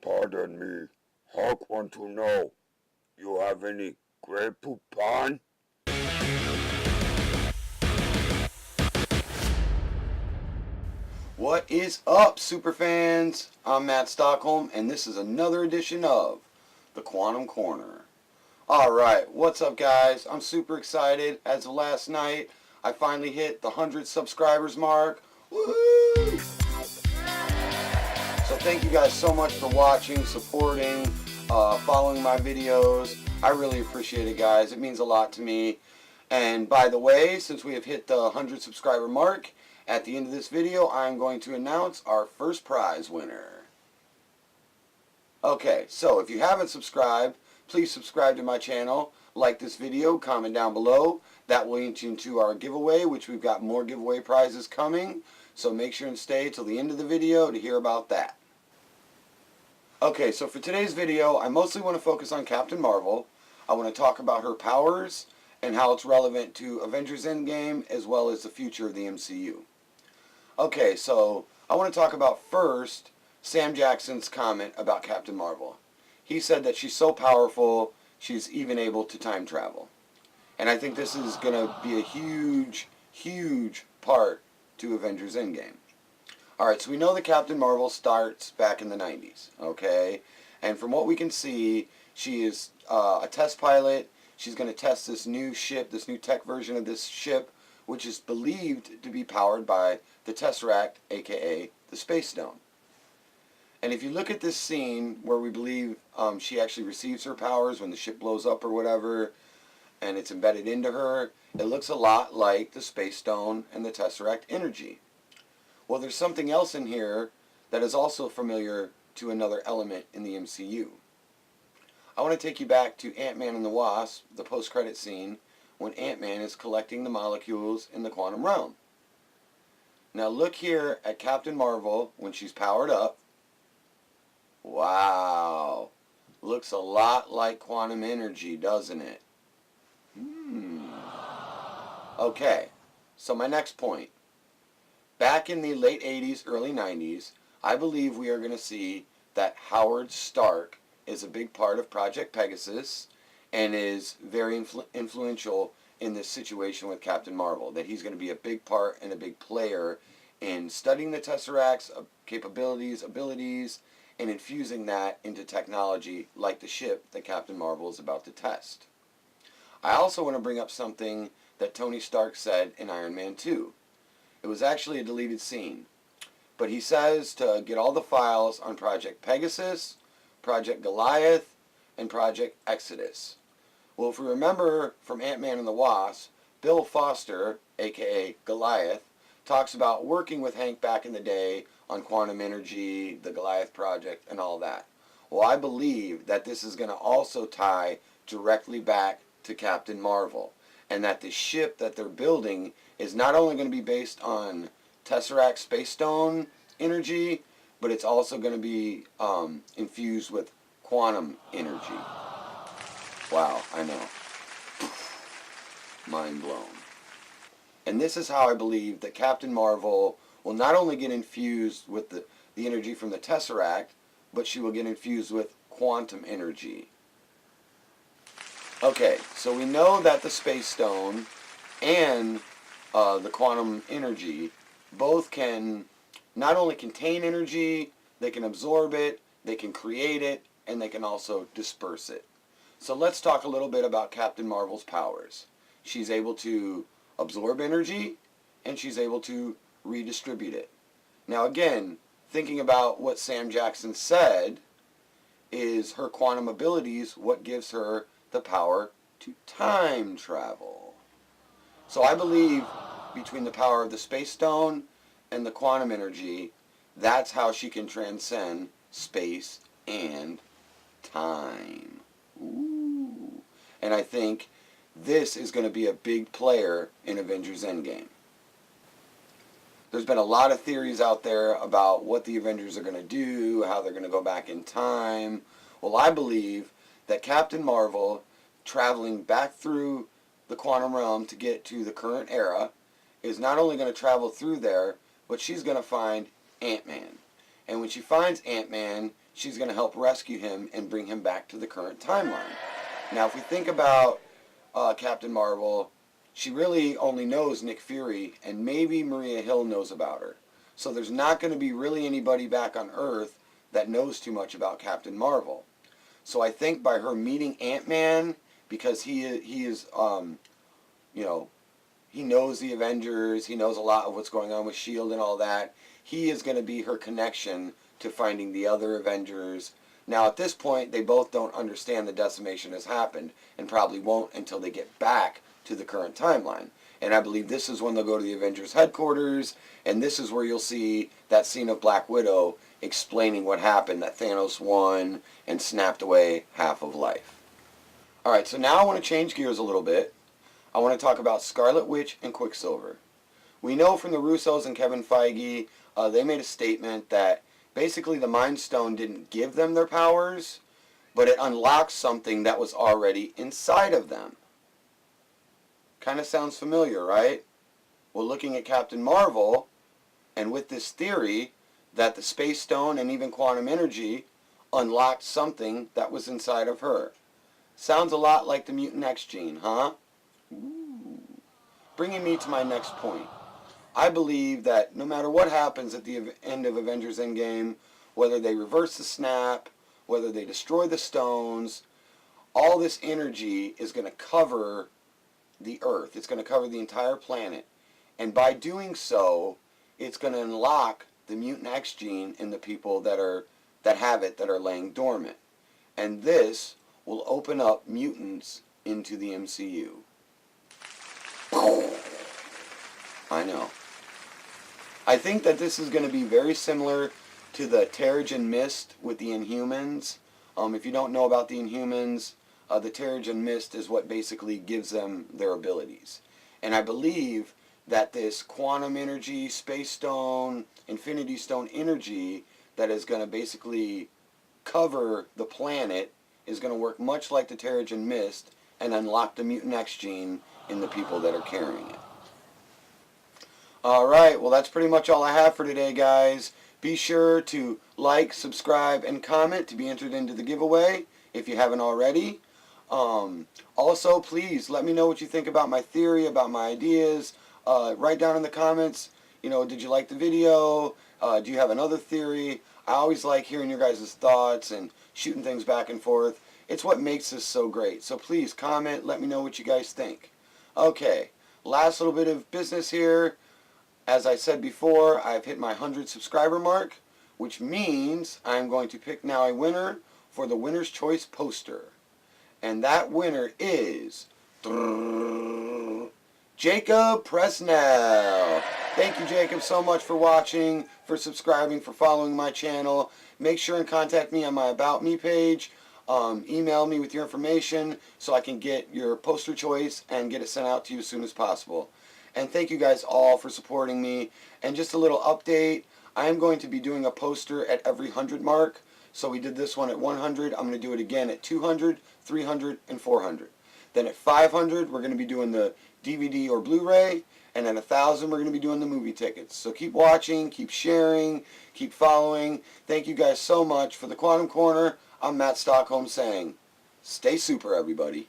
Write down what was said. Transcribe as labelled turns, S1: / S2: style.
S1: Pardon me. Hawk want to know, you have any Grey Poupon?
S2: What is up, superfans? I'm Matt Stockholm, and this is another edition of the Quantum Corner. Alright, what's up, guys? I'm super excited. As of last night, I finally hit the 100 subscribers mark. Woohoo! So thank you guys so much for watching, supporting, following my videos. I really appreciate it, guys. It means a lot to me. And by the way, since we have hit the 100 subscriber mark, at the end of this video, I'm going to announce our first prize winner. Okay, so if you haven't subscribed, please subscribe to my channel, like this video, comment down below. That will link you into our giveaway, which we've got more giveaway prizes coming. So make sure and stay till the end of the video to hear about that. Okay, so for today's video, I mostly want to focus on Captain Marvel. I want to talk about her powers and how it's relevant to Avengers Endgame as well as the future of the MCU. Okay, so I want to talk about first Sam Jackson's comment about Captain Marvel. He said that she's so powerful, she's even able to time travel. And I think this is going to be a huge, huge part to Avengers Endgame. Alright, so we know that Captain Marvel starts back in the 90s, okay? And from what we can see, she is a test pilot. She's going to test this new ship, this new tech version of this ship, which is believed to be powered by the Tesseract, aka the Space Stone. And if you look at this scene where we believe she actually receives her powers when the ship blows up or whatever, and it's embedded into her, it looks a lot like the Space Stone and the Tesseract energy. Well, there's something else in here that is also familiar to another element in the MCU. I want to take you back to Ant-Man and the Wasp, the post-credit scene, when Ant-Man is collecting the molecules in the quantum realm. Now look here at Captain Marvel when she's powered up. Wow. Looks a lot like quantum energy, doesn't it? Okay, so my next point. Back in the late 80s, early 90s, I believe we are going to see that Howard Stark is a big part of Project Pegasus and is very influential in this situation with Captain Marvel. That he's going to be a big part and a big player in studying the Tesseract's capabilities, abilities, and infusing that into technology like the ship that Captain Marvel is about to test. I also want to bring up something that Tony Stark said in Iron Man 2. It was actually a deleted scene. But he says to get all the files on Project Pegasus, Project Goliath, and Project Exodus. Well, if we remember from Ant-Man and the Wasp, Bill Foster, aka Goliath, talks about working with Hank back in the day on quantum energy, the Goliath project, and all that. Well, I believe that this is going to also tie directly back to Captain Marvel, and that the ship that they're building is not only going to be based on Tesseract Space Stone energy, but it's also going to be infused with quantum energy. Wow, I know. Mind blown. And this is how I believe that Captain Marvel will not only get infused with the energy from the Tesseract, but she will get infused with quantum energy. Okay, so we know that the Space Stone and the quantum energy both can not only contain energy, they can absorb it, they can create it, and they can also disperse it. So let's talk a little bit about Captain Marvel's powers. She's able to absorb energy, and she's able to redistribute it. Now again, thinking about what Sam Jackson said, is her quantum abilities what gives her the power to time travel. So I believe between the power of the Space Stone and the quantum energy, that's how she can transcend space and time. Ooh. And I think this is going to be a big player in Avengers Endgame. There's been a lot of theories out there about what the Avengers are going to do, how they're going to go back in time. Well, I believe that Captain Marvel, traveling back through the quantum realm to get to the current era, is not only going to travel through there, but she's going to find Ant-Man. And when she finds Ant-Man, she's going to help rescue him and bring him back to the current timeline. Now, if we think about Captain Marvel, she really only knows Nick Fury, and maybe Maria Hill knows about her. So there's not going to be really anybody back on Earth that knows too much about Captain Marvel. So I think by her meeting Ant-Man, because he is, you know, he knows the Avengers, he knows a lot of what's going on with S.H.I.E.L.D. and all that, he is going to be her connection to finding the other Avengers. Now at this point, they both don't understand the decimation has happened, and probably won't until they get back to the current timeline. And I believe this is when they'll go to the Avengers headquarters, and this is where you'll see that scene of Black Widow explaining what happened, that Thanos won and snapped away half of life. Alright, so now I want to change gears a little bit. I want to talk about Scarlet Witch and Quicksilver. We know from the Russos and Kevin Feige, they made a statement that basically the Mind Stone didn't give them their powers, but it unlocks something that was already inside of them. Kind of sounds familiar, right? Well, looking at Captain Marvel, and with this theory that the Space Stone and even quantum energy unlocked something that was inside of her. Sounds a lot like the Mutant X gene, huh? Ooh. Bringing me to my next point. I believe that no matter what happens at the end of Avengers Endgame, whether they reverse the snap, whether they destroy the stones, all this energy is going to cover the Earth. It's going to cover the entire planet. And by doing so, it's going to unlock the Mutant X gene in the people that have it, that are laying dormant. And this will open up mutants into the MCU. I know. I think that this is going to be very similar to the Terrigen Mist with the Inhumans. If you don't know about the Inhumans, the Terrigen Mist is what basically gives them their abilities. And I believe that this quantum energy, space stone, infinity stone energy that is going to basically cover the planet is going to work much like the Terrigen Mist and unlock the Mutant X gene in the people that are carrying it. Alright, well that's pretty much all I have for today, guys. Be sure to like, subscribe, and comment to be entered into the giveaway if you haven't already. Also, please let me know what you think about my theory, about my ideas. Write down in the comments, you know, did you like the video? Do you have another theory? I always like hearing your guys' thoughts and shooting things back and forth. It's what makes this so great. So please comment, let me know what you guys think. Okay, last little bit of business here. As I said before, I've hit my 100 subscriber mark, which means I'm going to pick now a winner for the Winner's Choice poster. And that winner is Jacob Presnell. Thank you, Jacob, so much for watching, for subscribing, for following my channel. Make sure and contact me on my About Me page. Email me with your information so I can get your poster choice and get it sent out to you as soon as possible. And thank you guys all for supporting me. And just a little update, I am going to be doing a poster at every 100 mark. So we did this one at 100. I'm going to do it again at 200, 300, and 400. Then at 500, we're going to be doing the DVD or Blu-ray. And at 1,000, we're going to be doing the movie tickets. So keep watching, keep sharing, keep following. Thank you guys so much. For the Quantum Corner, I'm Matt Stockholm saying, stay super, everybody.